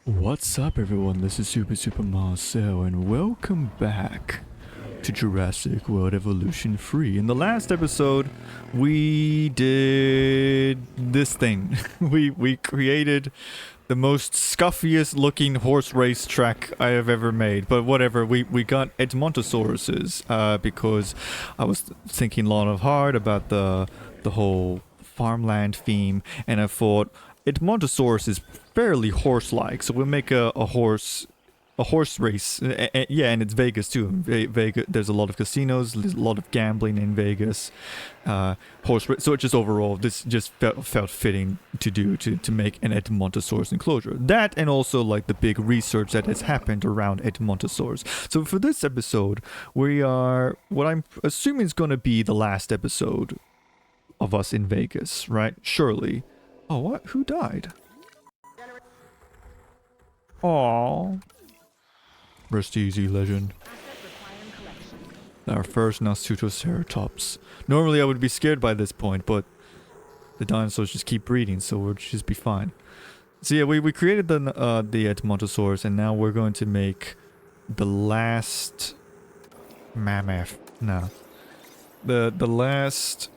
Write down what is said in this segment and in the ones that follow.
What's up everyone, this is Super Marcel and welcome back to Jurassic World Evolution 3. In the last episode, we did this thing. we created the most scuffiest looking horse race track I have ever made. But whatever, we got Edmontosauruses because I was thinking long and hard about the whole farmland theme, and I thought Edmontosaurus is fairly horse-like, so we'll make a horse race. Yeah, and it's Vegas too. Vegas, there's a lot of casinos, there's a lot of gambling in Vegas. Horse race. So it just overall, this just felt fitting to make an Edmontosaurus enclosure. That, and also like the big research that has happened around Edmontosaurus. So for this episode, we are what I'm assuming is going to be the last episode of us in Vegas, right? Surely. Oh, what? Who died? Aww. Rest easy, legend. Our first Nasutoceratops. Normally I would be scared by this point, but the dinosaurs just keep breeding, so we'll just be fine. So yeah, we created the Edmontosaurus, and now we're going to make the last mammoth. No. The last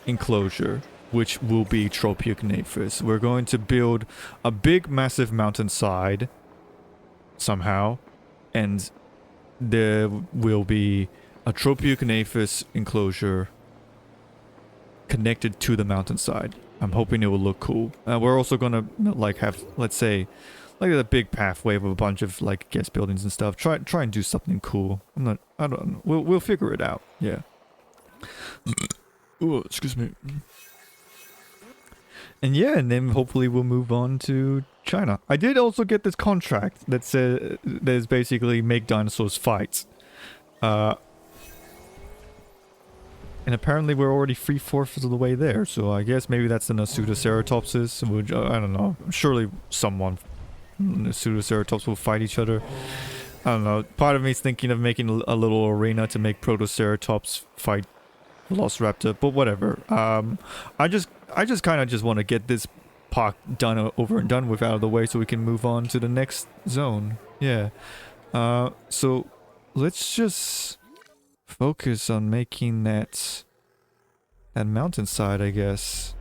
enclosure, which will be Tropiocnaphus. We're going to build a big, massive mountainside somehow, and there will be a Tropiocnaphus enclosure connected to the mountainside. I'm hoping it will look cool. We're also gonna like have, let's say, like a big pathway with a bunch of like guest buildings and stuff. Try and do something cool. I don't know. We'll figure it out. Yeah. Oh, excuse me. And yeah, and then hopefully we'll move on to China. I did also get this contract that says there's basically make dinosaurs fight. And apparently we're already 3/4 of the way there, so I guess maybe that's the Nasutoceratopses. Which, I don't know. Surely someone Nasutoceratops will fight each other. I don't know. Part of me is thinking of making a little arena to make Protoceratops fight Velociraptor, but whatever. I just kind of just want to get this part done over and done with out of the way so we can move on to the next zone. Yeah. So let's just focus on making that mountainside, I guess.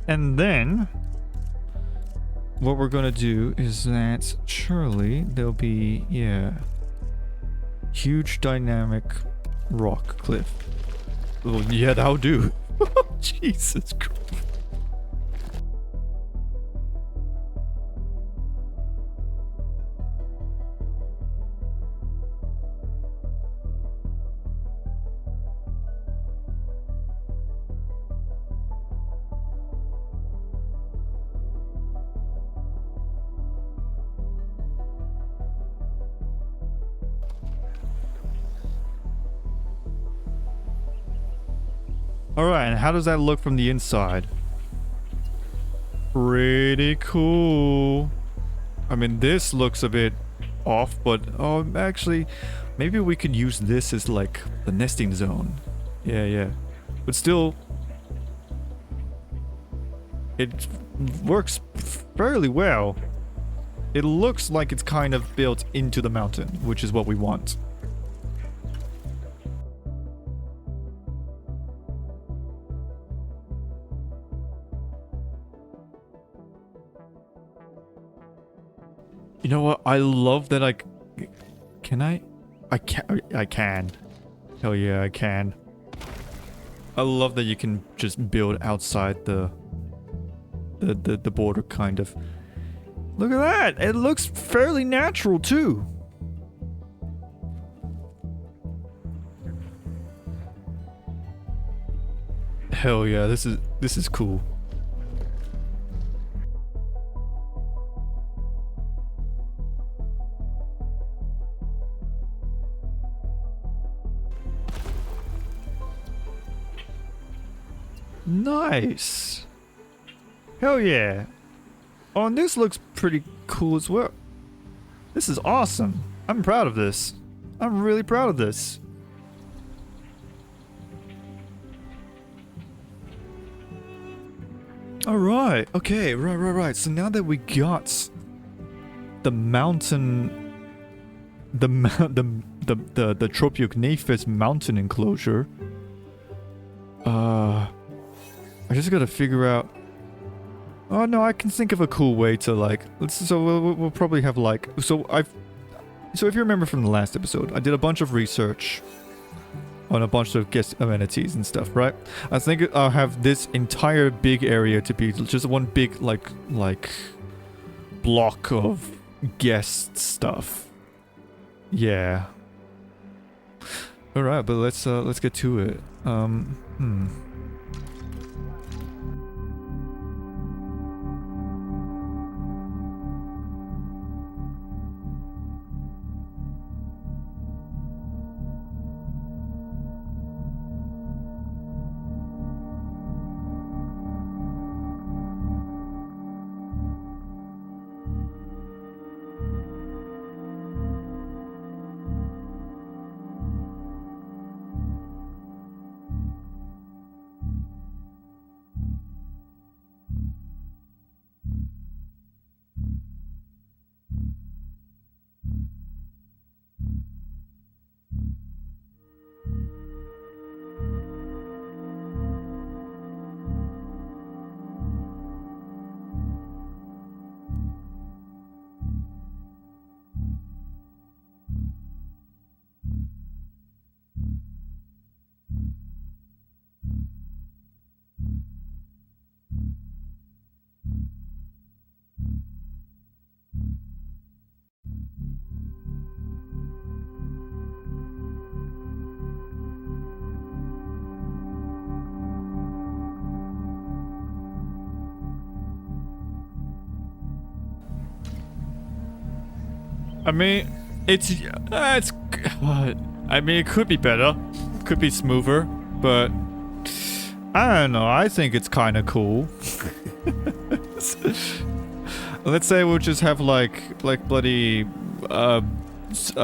And then what we're gonna do is that surely there'll be, yeah, huge dynamic rock cliff. Oh yeah, that'll do. Jesus Christ. Alright, and how does that look from the inside? Pretty cool. I mean, this looks a bit off, but actually, maybe we could use this as like the nesting zone. Yeah. But still, it works fairly well. It looks like it's kind of built into the mountain, which is what we want. You know what? I love that I... Can I? I can. I can. Hell yeah, I can. I love that you can just build outside the border, kind of. Look at that! It looks fairly natural, too. Hell yeah, this is cool. Nice. Hell yeah. Oh, and this looks pretty cool as well. This is awesome. I'm proud of this. I'm really proud of this. Alright, okay, right. So now that we got the mountain... the Tropiocnephes mountain enclosure, I just gotta figure out... Oh no, I can think of a cool way to like... So we'll probably have like... So if you remember from the last episode, I did a bunch of research on a bunch of guest amenities and stuff, right? I think I'll have this entire big area to be just one big like block of guest stuff. Yeah. All right, but let's get to it. I mean, I mean, it could be better. Could be smoother, but I don't know. I think it's kind of cool. Let's say we'll just have like bloody a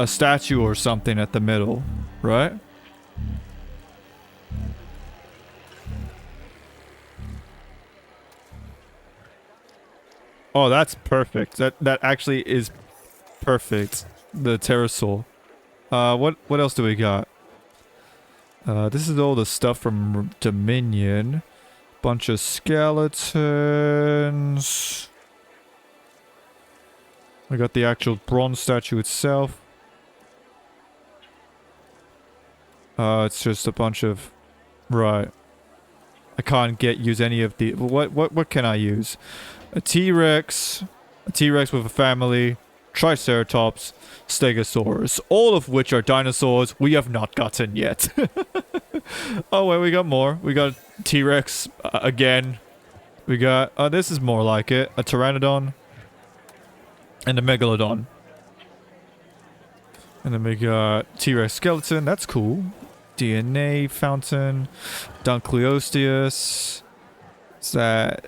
statue or something at the middle, right? Oh, that's perfect. That actually is perfect. The pterosaur. What else do we got? This is all the stuff from Dominion. Bunch of skeletons. We got the actual bronze statue itself. It's just a bunch of... Right. I can't use any of the... What can I use? A T-Rex with a family, Triceratops, Stegosaurus, all of which are dinosaurs we have not gotten yet. Oh wait, we got more. We got T-Rex again. We got, this is more like it, a Pteranodon and a Megalodon. And then we got T-Rex skeleton, that's cool. DNA fountain, Dunkleosteus. Is that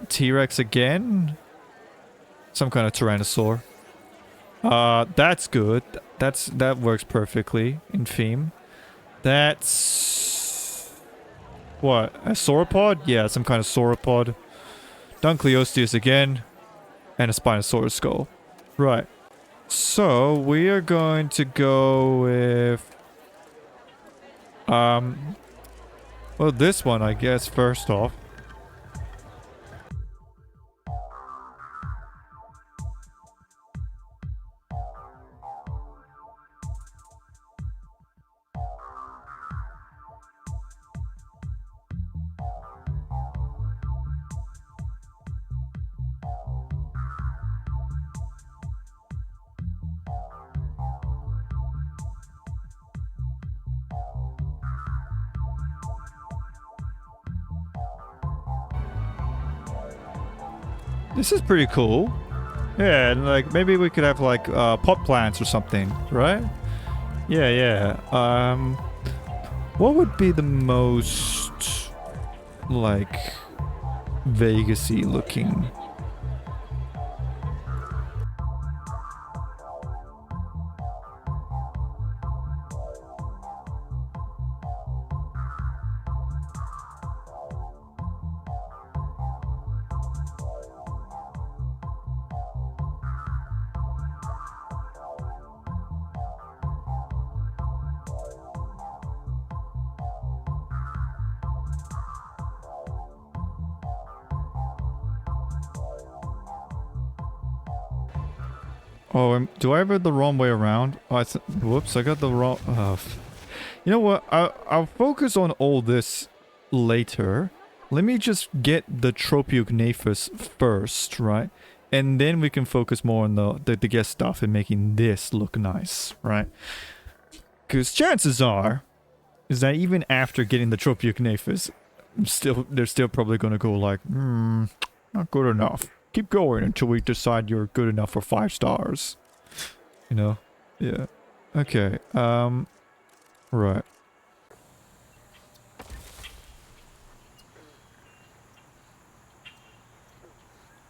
T-Rex again? Some kind of Tyrannosaur. That's good. That works perfectly in theme. That's... What? A sauropod? Yeah, some kind of sauropod. Dunkleosteus again. And a Spinosaurus skull. Right. So, we are going to go with... Well, this one, I guess, first off. This is pretty cool. Yeah, and like maybe we could have like pot plants or something, right? Yeah, yeah. What would be the most like Vegas-y looking? Oh, do I have it the wrong way around? Oh, whoops, I got the wrong... You know what? I'll focus on all this later. Let me just get the Tropiognathus first, right? And then we can focus more on the guest stuff and making this look nice, right? Because chances are, is that even after getting the Tropiognathus, they're still probably going to go like, not good enough. Keep going until we decide you're good enough for 5 stars. You know? Yeah. Okay. Right.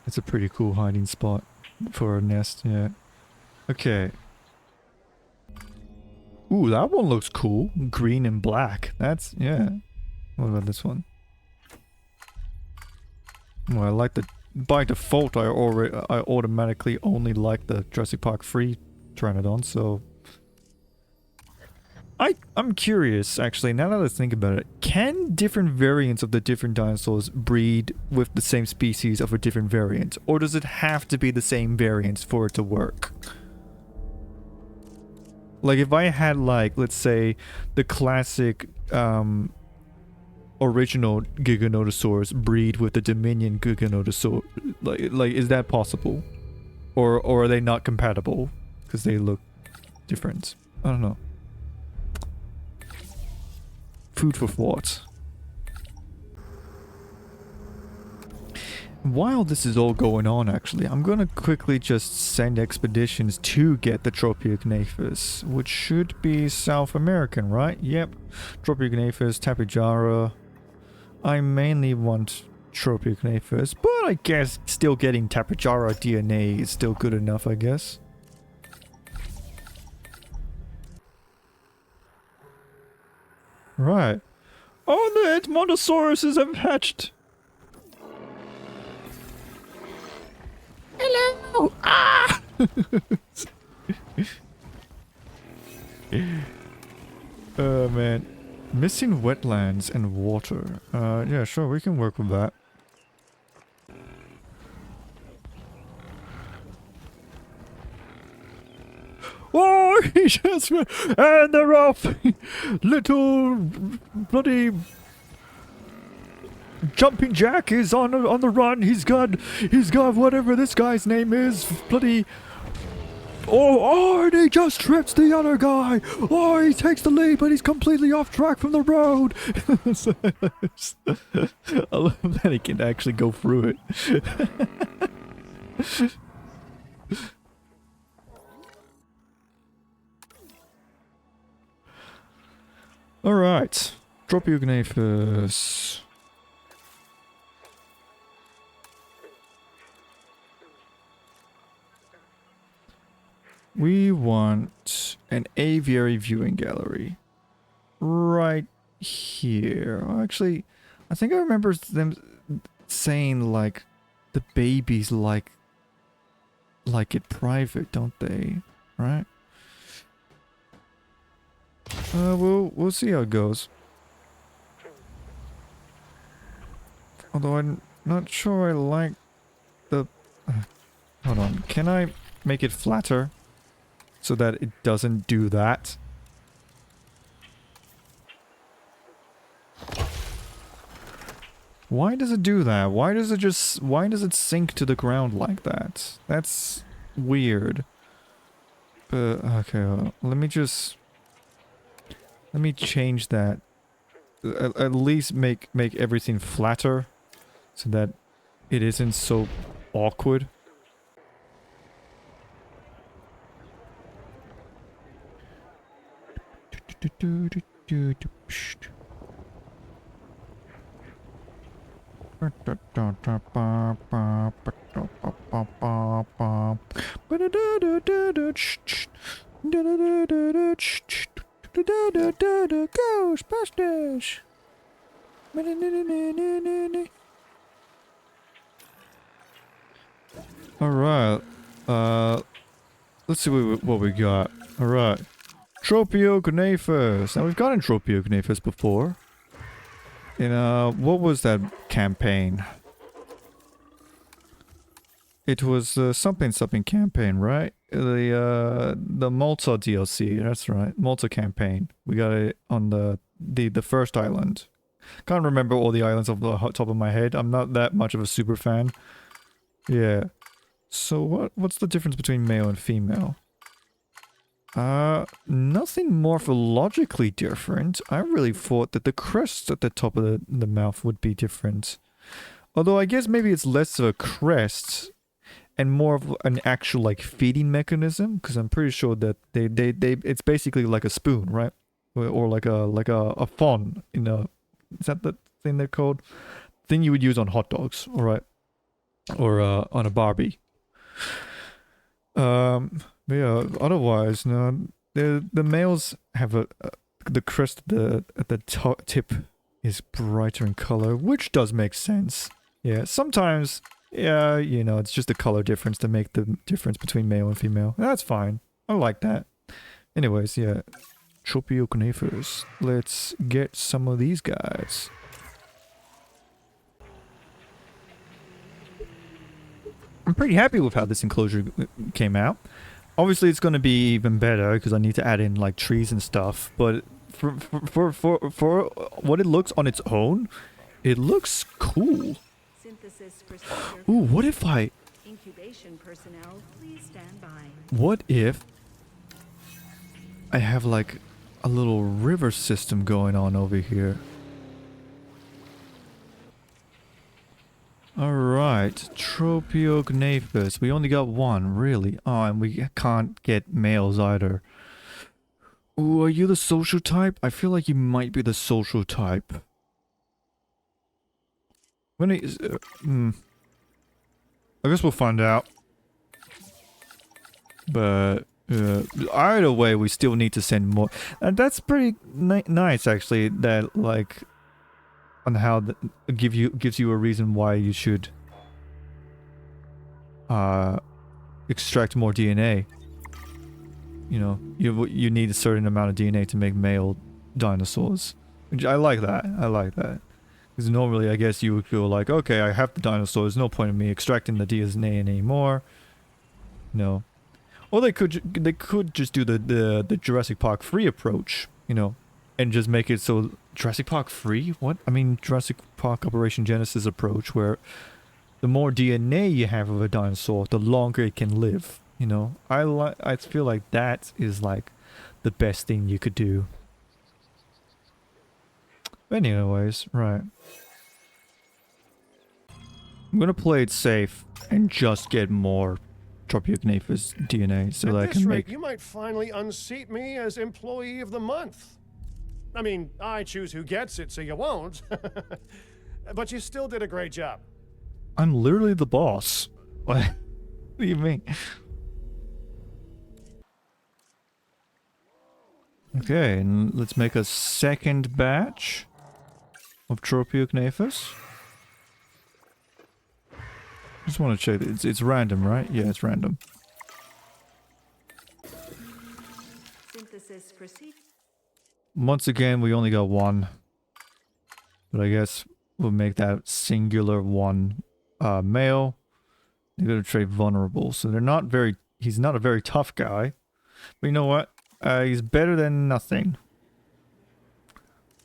It's a pretty cool hiding spot for a nest, yeah. Okay. Ooh, that one looks cool. Green and black. That's, yeah. What about this one? Well, I like the... By default, I automatically only like the Jurassic Park 3 Pteranodon, so... I'm curious, actually, now that I think about it. Can different variants of the different dinosaurs breed with the same species of a different variant? Or does it have to be the same variant for it to work? Like, if I had, like, let's say, the classic, original Giganotosaurus breed with the Dominion Giganotosaurus, like, is that possible? Or are they not compatible? Because they look different. I don't know. Food for thought. While this is all going on, actually, I'm gonna quickly just send expeditions to get the Tropiognathus, which should be South American, right? Yep. Tropiognathus, Tapejara. I mainly want Tropiognathus, but I guess still getting Tapejara DNA is still good enough, I guess. Right. Oh, the Edmontosauruses have hatched! Hello! Ah! Oh, man. Missing wetlands and water. Yeah, sure, we can work with that. Oh, he just... And they're off! Little... bloody... Jumping Jack is on the run. He's got whatever this guy's name is. Bloody... Oh, and he just trips the other guy. Oh, he takes the lead, but he's completely off track from the road. I love that he can actually go through it. Alright. Tropiognathus. We want an aviary viewing gallery. Right here. Actually, I think I remember them saying, like, the babies like it private, don't they? Right? We'll see how it goes. Although I'm not sure I like the... hold on. Can I make it flatter? So that it doesn't do that? Why does it do that? Why does it sink to the ground like that? That's weird. But, okay, let me change that. At least make everything flatter. So that it isn't so awkward. Ghostbusters. Alright. Let's see what we got. Alright. Tropioconaphus. Now we've gotten Tropioconaphus before. In what was that campaign? It was something campaign, right? The Malta DLC. That's right, Malta campaign. We got it on the first island. Can't remember all the islands off the top of my head. I'm not that much of a super fan. Yeah. So what's the difference between male and female? Nothing morphologically different. I really thought that the crest at the top of the mouth would be different. Although I guess maybe it's less of a crest and more of an actual like feeding mechanism, because I'm pretty sure that they it's basically like a spoon, right? Or like a fawn, you know. Is that the thing they're called? Thing you would use on hot dogs, alright? Or on a Barbie. Yeah, otherwise, no, the males have the crest at the top tip is brighter in color, which does make sense. Yeah, sometimes, yeah, you know, it's just a color difference to make the difference between male and female. That's fine. I like that. Anyways, yeah. Tropioconaphus. Let's get some of these guys. I'm pretty happy with how this enclosure came out. Obviously, it's going to be even better because I need to add in like trees and stuff. But for what it looks on its own, it looks cool. Ooh, what if I? Incubation personnel, please stand by. What if I have like a little river system going on over here? Alright, Tropioconaphus. We only got one, really. Oh, and we can't get males either. Ooh, are you the social type? I feel like you might be the social type. When I guess we'll find out. But either way, we still need to send more. And that's pretty nice, actually. That like on how gives you a reason why you should extract more DNA. You know, you need a certain amount of DNA to make male dinosaurs. Which I like that. I like that. Because normally, I guess you would feel like, okay, I have the dinosaur. There's no point in me extracting the DNA anymore. No. Or they could just do the Jurassic Park free approach, you know, and just make it so Jurassic Park free? What? I mean Jurassic Park Operation Genesis approach, where the more DNA you have of a dinosaur, the longer it can live. You know, I feel like that is like the best thing you could do. But anyways, right. I'm gonna play it safe and just get more Tropioconaphus DNA so that I can make... You might finally unseat me as Employee of the Month. I mean, I choose who gets it, so you won't. But you still did a great job. I'm literally the boss. What do you mean? Okay, and let's make a second batch of Tropioconaphus. Just want to check. It's random, right? Yeah, it's random. Synthesis proceed. Once again, we only got one. But I guess we'll make that singular one male. They're gonna trade vulnerable, so they're not very... He's not a very tough guy. But you know what? He's better than nothing.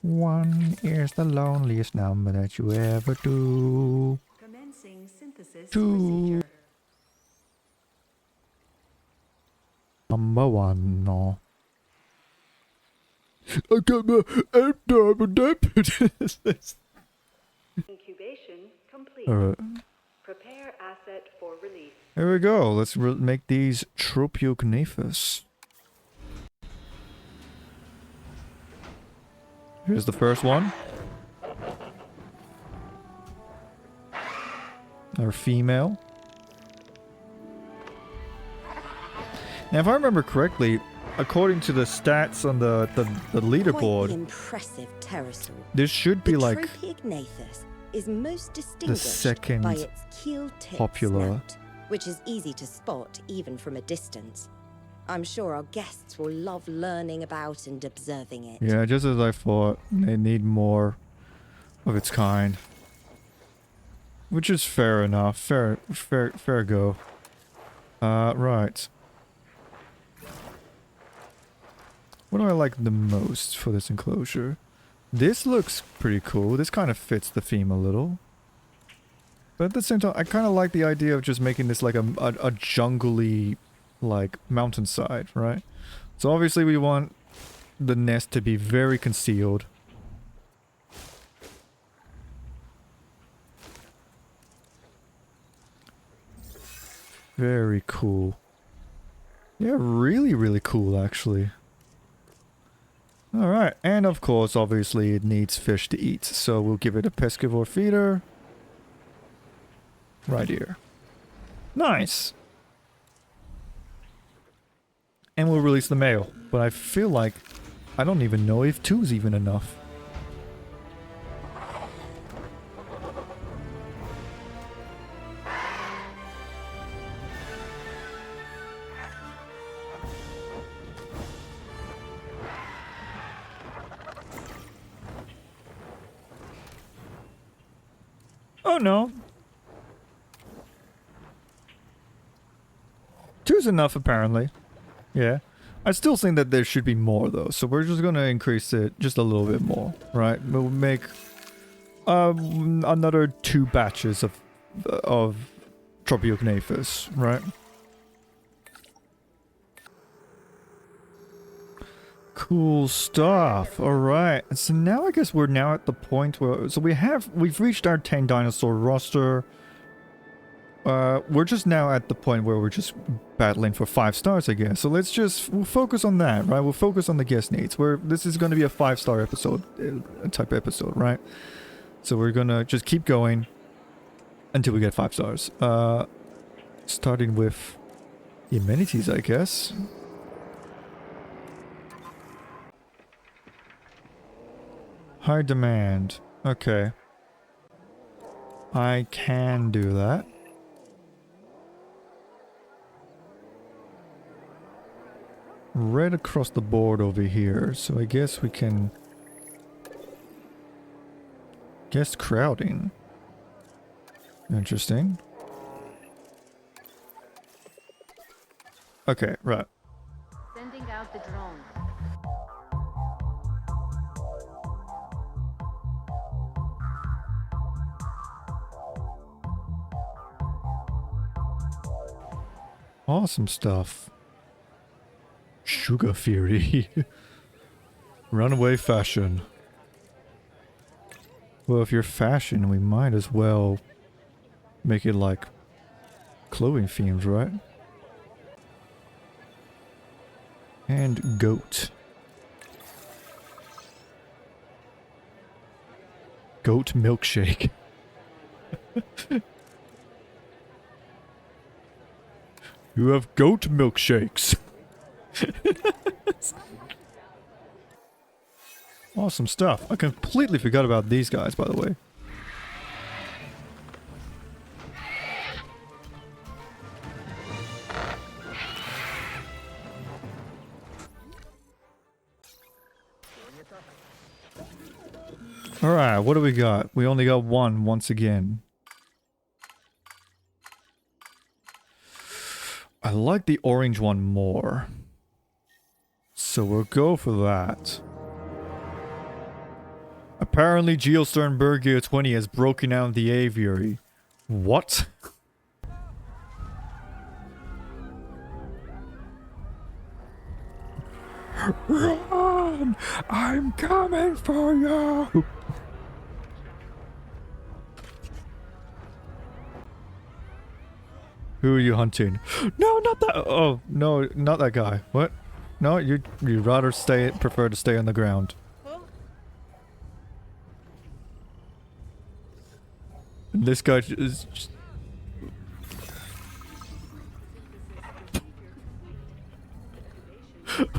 One is the loneliest number that you ever do. Commencing synthesis procedure. Number one, no. I got my incubation complete. Prepare asset There we go. Let's make these Tropiognathus. Here's the first one. Our female. Now, if I remember correctly, according to the stats on the leaderboard, Quite the impressive pterosaur. this should be The like Tropiognathus is most distinguished second by its keel-tipped popular. snout, which is easy to spot even from a distance. I'm sure our guests will love learning about and observing it. Yeah, just as I thought. They need more of its kind. Which is fair enough. Fair go. Right. What do I like the most for this enclosure? This looks pretty cool. This kind of fits the theme a little. But at the same time, I kind of like the idea of just making this like a jungly, like, mountainside, right? So obviously we want the nest to be very concealed. Very cool. Yeah, really, really cool, actually. Alright, and of course, obviously, it needs fish to eat, so we'll give it a pescivore feeder. Right here. Nice! And we'll release the male, but I feel like I don't even know if 2 is even enough. Oh no. 2's enough apparently. Yeah. I still think that there should be more though, so we're just gonna increase it just a little bit more, right? We'll make another 2 batches of Tropiognathus, right? Cool stuff. Alright. So now I guess we're now at the point where... So we've reached our 10 dinosaur roster. We're just now at the point where we're just battling for 5 stars, I guess. So we'll focus on that, right? We'll focus on the guest needs. This is going to be a 5-star episode, type episode, right? So we're going to just keep going until we get 5 stars. Starting with the amenities, I guess. High demand. Okay. I can do that. Right across the board over here. So I guess we can... Guest crowding. Interesting. Okay, right. Sending out the drone. Awesome stuff. Sugar Fury. Runaway fashion. Well, if you're fashion, we might as well make it like clothing themes, right? And goat. Goat milkshake. You have goat milkshakes. Awesome stuff. I completely forgot about these guys, by the way. Alright, what do we got? We only got one once again. I like the orange one more. So we'll go for that. Apparently Geosternbergia 20 has broken out the aviary. What? Run! I'm coming for you! Who are you hunting? No, not that. Oh, no, not that guy. What? No, you'd rather prefer to stay on the ground. And this guy is just...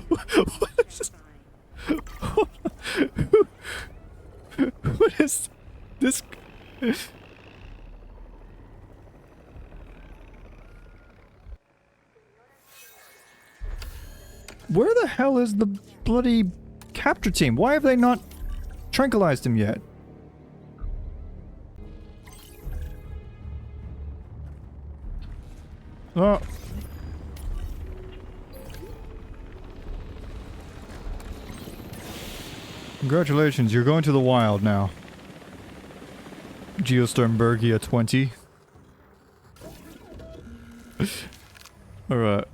What is this? What is this? Where the hell is the bloody capture team? Why have they not tranquilized him yet? Oh. Congratulations, you're going to the wild now. Geosternbergia 20. Alright.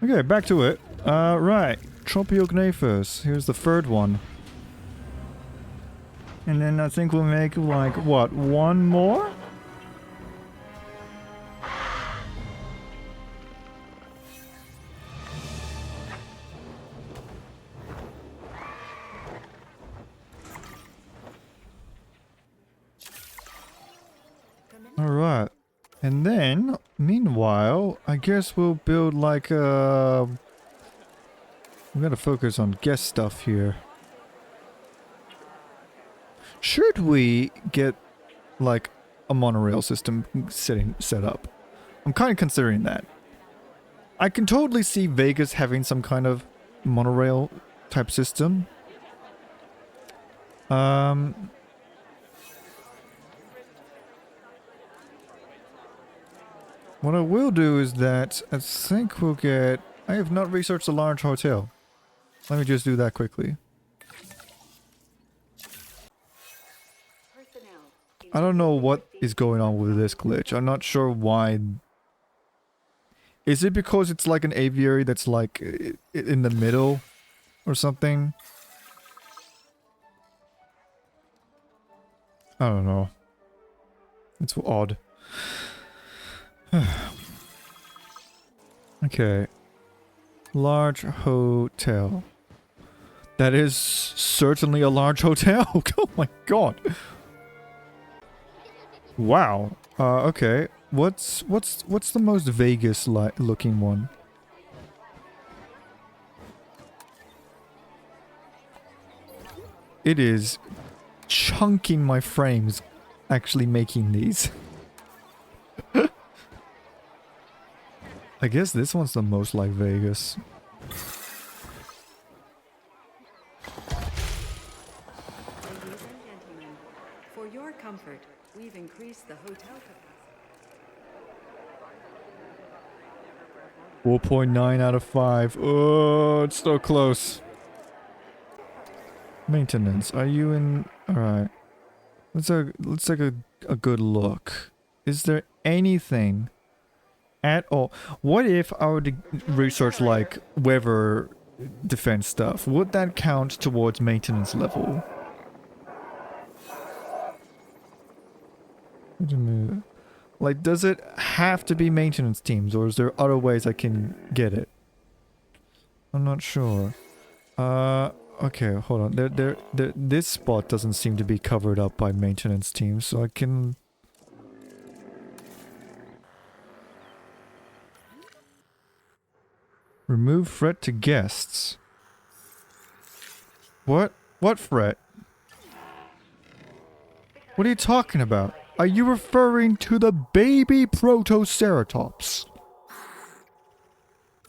Okay, back to it. Right. Tropiognathus. Here's the third one. And then I think we'll make, like, what, one more? Alright. And then, meanwhile, I guess we'll build like a... We gotta focus on guest stuff here. Should we get like a monorail system set up? I'm kind of considering that. I can totally see Vegas having some kind of monorail type system. What I will do is that I think we'll get... I have not researched a large hotel. Let me just do that quickly. I don't know what is going on with this glitch. I'm not sure why. Is it because it's like an aviary that's like in the middle or something? I don't know. It's odd. Okay. Large hotel. That is certainly a large hotel. Oh my god. Wow. Okay. What's the most Vegas looking one? It is chunking my frames actually making these. I guess this one's the most like Vegas. Ladies and gentlemen, for your comfort, we've increased the hotel capacity. 4.9 out of 5. Oh, it's so close. Maintenance. Are you in... Alright. Let's take a good look. Is there anything at all? What if I were to research like weather defense stuff? Would that count towards maintenance level? Wait a minute. Like, does it have to be maintenance teams, or is there other ways I can get it? I'm not sure. Okay, hold on. This spot doesn't seem to be covered up by maintenance teams, so I can... Remove threat to guests. What? What threat? What are you talking about? Are you referring to the baby Protoceratops?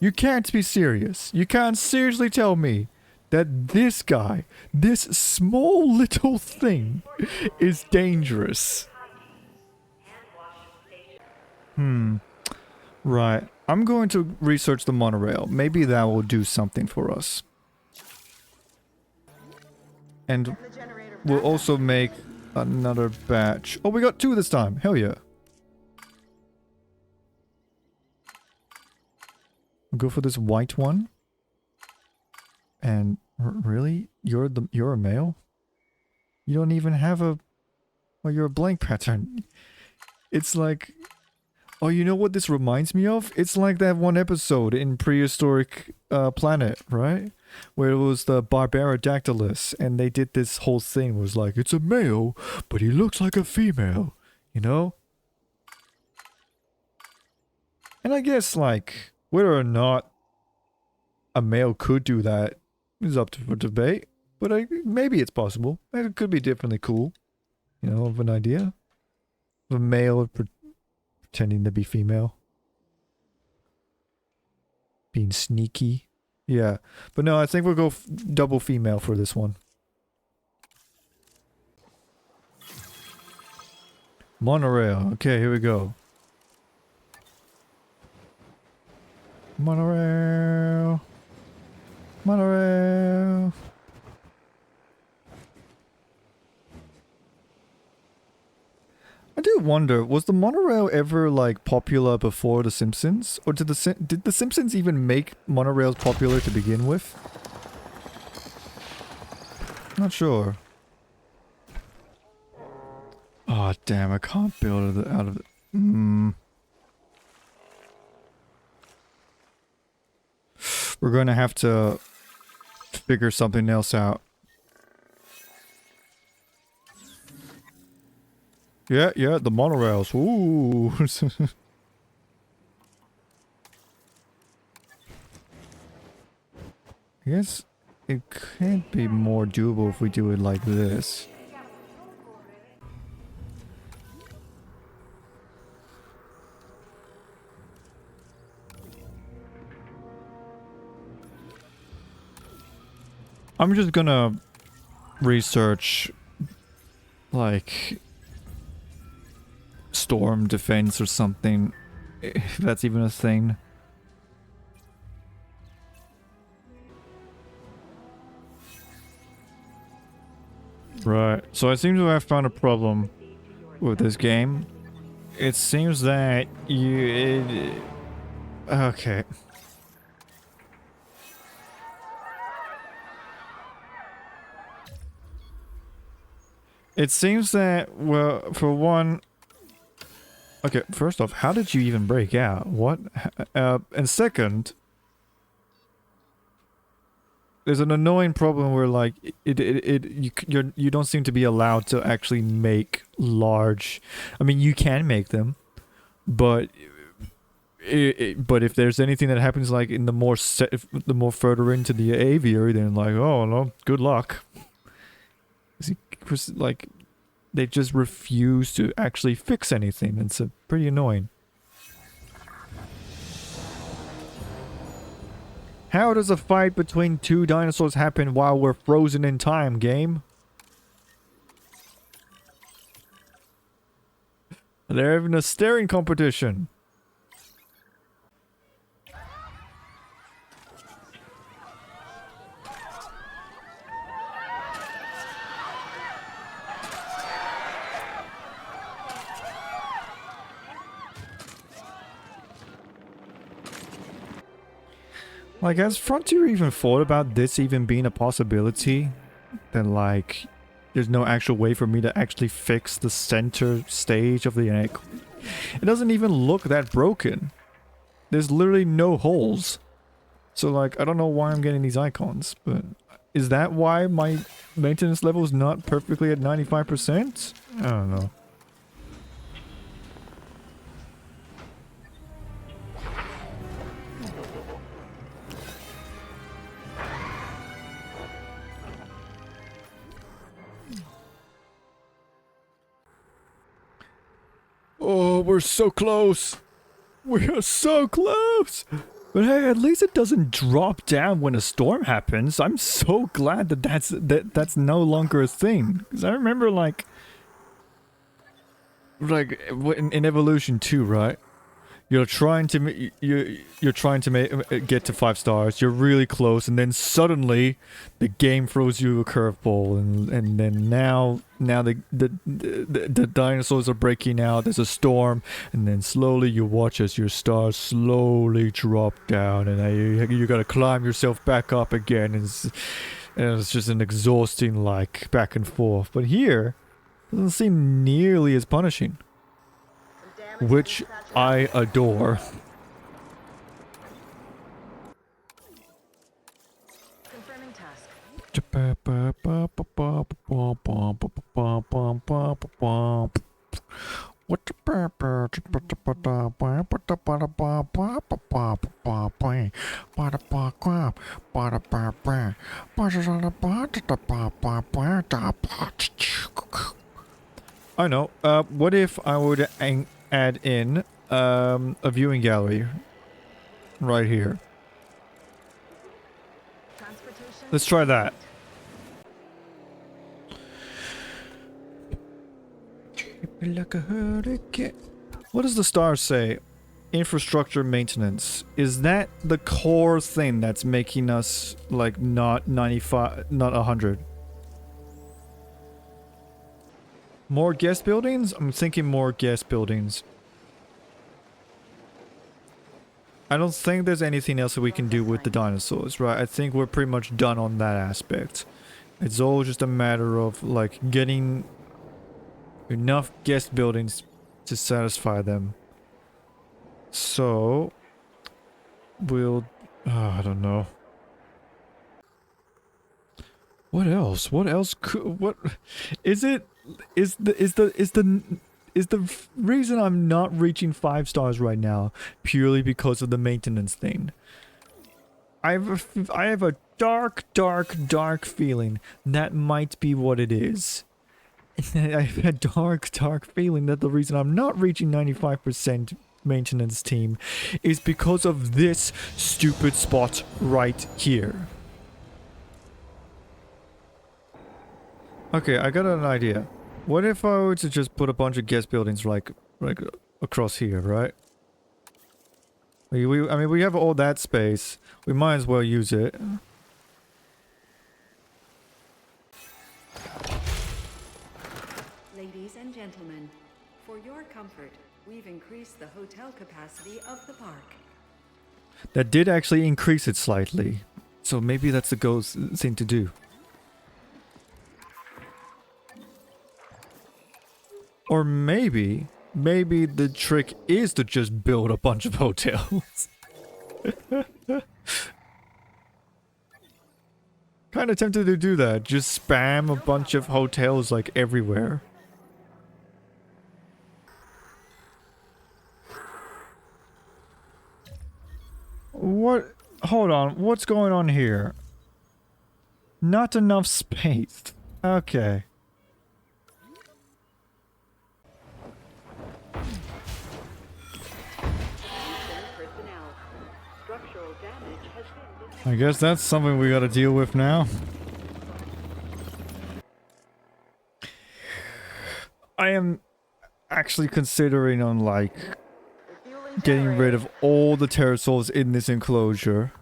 You can't be serious. You can't seriously tell me that this guy, this small little thing, is dangerous. Right. I'm going to research the monorail. Maybe that will do something for us. And we'll also make another batch. Oh, we got 2 this time. Hell yeah. We'll go for this white one. And really? You're a male? You don't even have a... Well, you're a blank pattern. It's like... Oh, you know what this reminds me of? It's like that one episode in Prehistoric Planet, right? Where it was the Barbarodactylus, and they did this whole thing. It was like, it's a male, but he looks like a female. You know? And I guess, like, whether or not a male could do that is up for debate. But maybe it's possible. It could be differently cool. You know, of an idea. Of a male pretending to be female. Being sneaky. Yeah. But no, I think we'll go double female for this one. Monorail. Okay, here we go. Monorail. Monorail. I do wonder, was the monorail ever like popular before The Simpsons? Or did The Simpsons even make monorails popular to begin with? Not sure. Oh damn, I can't build it out of it. We're gonna have to figure something else out. Yeah, the monorails. Ooh. I guess it can't be more doable if we do it like this. I'm just gonna research, like, storm defense or something, if that's even a thing. Right, so I seem to have found a problem with this game. It seems that okay. It seems that, well, for one... Okay, first off, how did you even break out? What? And second... There's an annoying problem where, like, you don't seem to be allowed to actually make large... I mean, you can make them, but... but if there's anything that happens, like, in the more further into the aviary, then, like, oh, no, good luck. Like, they just refuse to actually fix anything. It's pretty annoying. How does a fight between two dinosaurs happen while we're frozen in time, game? They're having a staring competition. Like, has Frontier even thought about this even being a possibility? That, like, there's no actual way for me to actually fix the center stage of the egg. It doesn't even look that broken. There's literally no holes. So, like, I don't know why I'm getting these icons, but is that why my maintenance level is not perfectly at 95%? I don't know. Oh, we're so close. We are so close. But hey, at least it doesn't drop down when a storm happens. I'm so glad that that's no longer a thing. Because I remember, like in Evolution 2, right? You're trying to get to 5 stars. You're really close, and then suddenly the game throws you a curveball, and then now the dinosaurs are breaking out. There's a storm, and then slowly you watch as your stars slowly drop down, and you gotta climb yourself back up again. And And it's just an exhausting, like, back and forth. But here, it doesn't seem nearly as punishing. Which I adore. Confirming task. I know. What if I were to add in a viewing gallery right here? Transportation. Let's try that. Like a hurricane. What does the star say? Infrastructure maintenance. Is that the core thing that's making us like not 95, not 100? More guest buildings? I'm thinking more guest buildings. I don't think there's anything else that we can do with the dinosaurs, right? I think we're pretty much done on that aspect. It's all just a matter of like getting enough guest buildings to satisfy them. So we'll I don't know. What else? What else could what is it is the reason I'm not reaching 5 stars right now purely because of the maintenance thing? I have a dark feeling that might be what it is. I have a dark feeling that the reason I'm not reaching 95% maintenance team is because of this stupid spot right here. Okay, I got an idea. What if I were to just put a bunch of guest buildings like across here, right? I mean, we have all that space. We might as well use it. Ladies and gentlemen, for your comfort, we've increased the hotel capacity of the park. That did actually increase it slightly. So maybe that's the thing to do. Or maybe the trick is to just build a bunch of hotels. Kind of tempted to do that. Just spam a bunch of hotels like everywhere. What? Hold on. What's going on here? Not enough space. Okay. I guess that's something we gotta deal with now. I am actually considering on like getting rid of all the pterosaurs in this enclosure.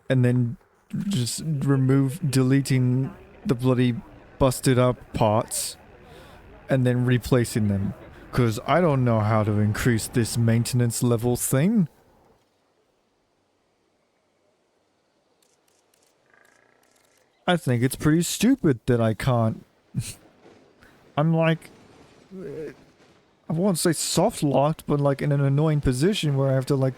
And then just deleting the bloody busted up parts. And then replacing them. Because I don't know how to increase this maintenance level thing. I think it's pretty stupid that I can't. I'm like, I won't say soft locked, but like in an annoying position where I have to like.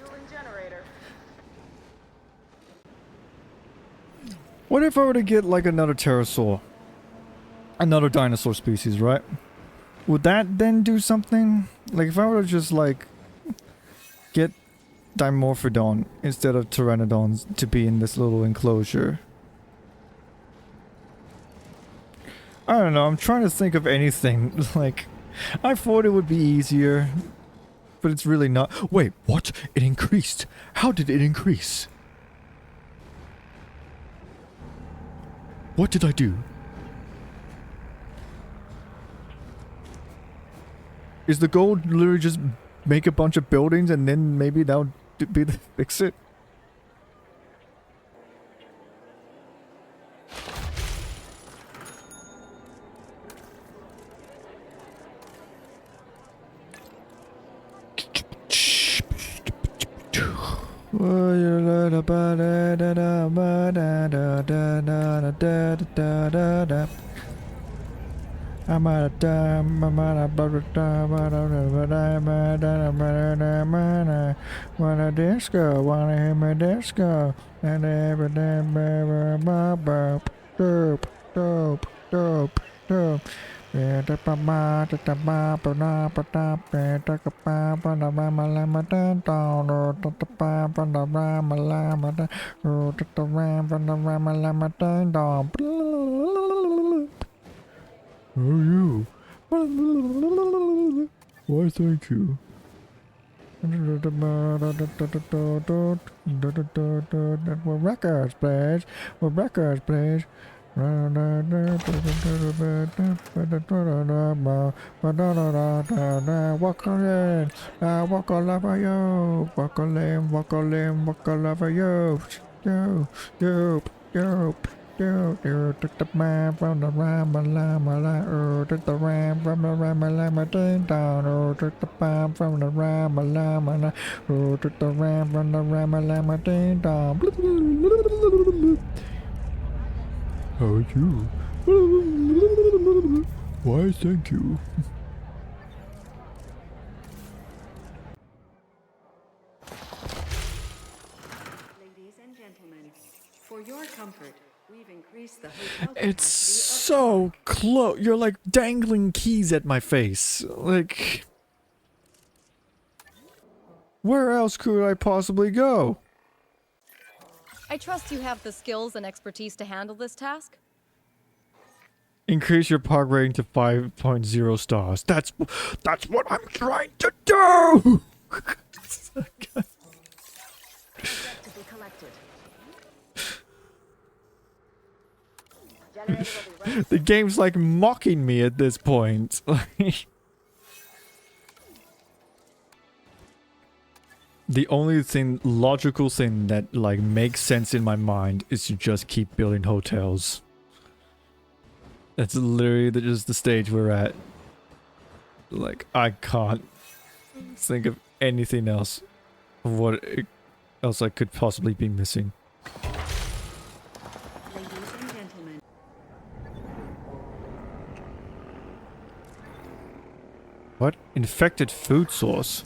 What if I were to get like another pterosaur? Another dinosaur species, right? Would that then do something? Like if I were to just like get Dimorphodon instead of Pteranodons to be in this little enclosure. I don't know, I'm trying to think of anything, like, I thought it would be easier, but it's really not. Wait, what? It increased. How did it increase? What did I do? Is the goal literally just make a bunch of buildings and then maybe that'll be the fix it? I'm out of time, I'm out of wanna disco, wanna hear my disco, and everything, dope, dope, dope, dope. Oh, you. Why, thank you. We're records, please. We're records, please. Walk on in. Walk all over you. Walk on in, walk on in, walk all over you. Yo, yo, yo. Took the man from the Rama Lama, took the ram from the Rama Lama, ding dong, took the palm from the Rama Lama, took the ram from the Rama Lama, ding dong. How are you? Why, thank you. Ladies and gentlemen, for your comfort, we've increased the hotel It's capacity so close. You're like dangling keys at my face. Like, where else could I possibly go? I trust you have the skills and expertise to handle this task. Increase your park rating to 5.0 stars. That's what I'm trying to do. Objective collected. Generator will be ready. The game's like mocking me at this point. The only thing, logical thing that like makes sense in my mind is to just keep building hotels. That's literally just the stage we're at. Like, I can't think of anything else of what else I could possibly be missing. Ladies and gentlemen, What? Infected food source?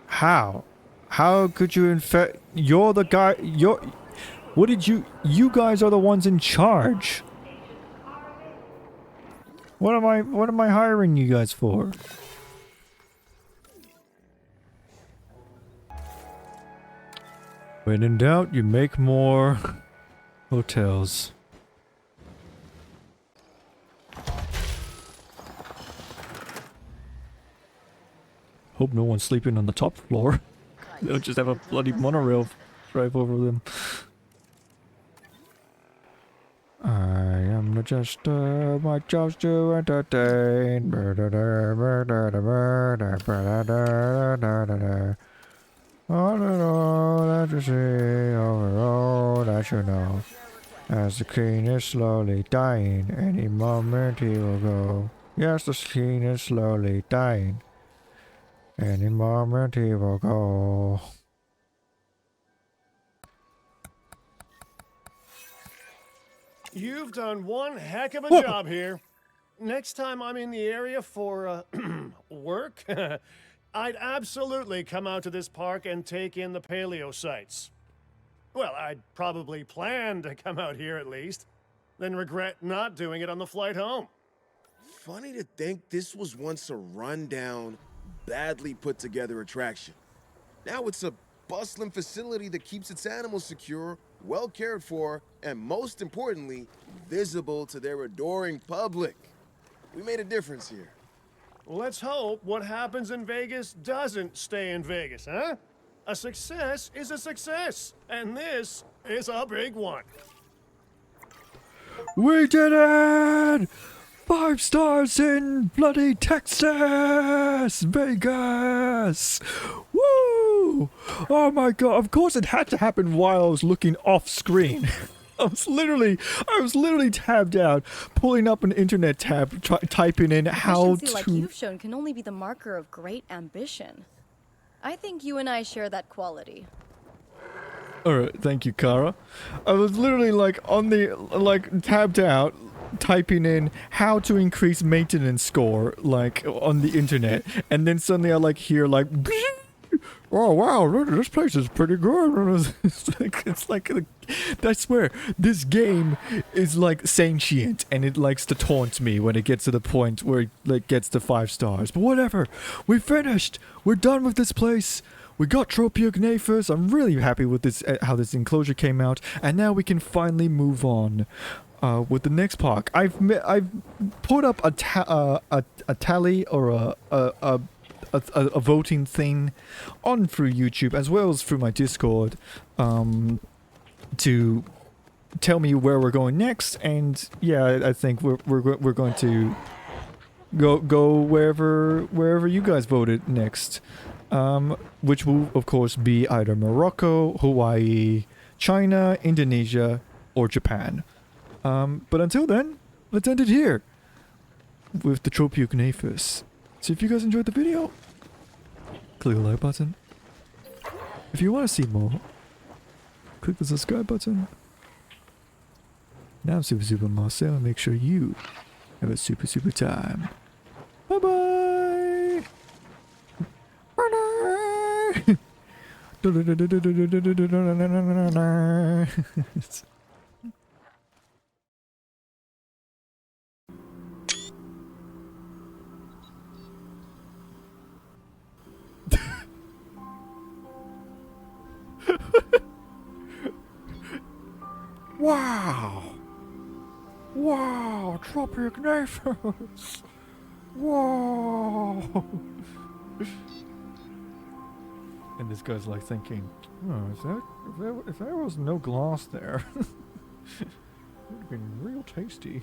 How? How could you infect? You're the guy. What did you? You guys are the ones in charge. What am I hiring you guys for? When in doubt, you make more hotels. Hope no one's sleeping on the top floor. They'll just have a bloody monorail drive over them. I am a jester, my job's to entertain. All in all that you see, overall that you know. As the king is slowly dying, any moment he will go. Yes, the king is slowly dying. Any moment he will go. You've done one heck of a Whoa. job here. Next time I'm in the area for work, I'd absolutely come out to this park and take in the paleo sites. Well, I'd probably plan to come out here at least, then regret not doing it on the flight home. Funny to think this was once a rundown, badly put together attraction. Now it's a bustling facility that keeps its animals secure, well cared for, and most importantly, visible to their adoring public. We made a difference here. Let's hope what happens in Vegas doesn't stay in Vegas, huh? A success is a success, and this is a big one. We did it! 5 stars in bloody Texas! Vegas! Woo! Oh my god, of course it had to happen while I was looking off screen. I was literally tabbed out, pulling up an internet tab, typing in how Efficiency like to... you've shown can only be the marker of great ambition. I think you and I share that quality. Alright, thank you, Kara. I was literally like on the, like tabbed out, typing in how to increase maintenance score, like on the internet. And then suddenly I like hear like, oh wow, this place is pretty good. It's like, I swear, this game is like sentient and it likes to taunt me when it gets to the point where it like gets to 5 stars. But whatever, we finished. We're done with this place. We got Tropiognathus. I'm really happy with this, how this enclosure came out, and now we can finally move on with the next park. I've put up a tally or a voting thing on through YouTube as well as through my Discord to tell me where we're going next. And yeah, I think we're going to go wherever you guys voted next. Which will, of course, be either Morocco, Hawaii, China, Indonesia, or Japan. But until then, let's end it here with the Tropiognathus. So if you guys enjoyed the video, click the like button. If you want to see more, click the subscribe button. Now I'm Super Marcel, and make sure you have a super time. Bye bye! Wow! Wow! Tropiognathus! Whoa! And this guy's like thinking, oh, if there was no glass there, it would have been real tasty.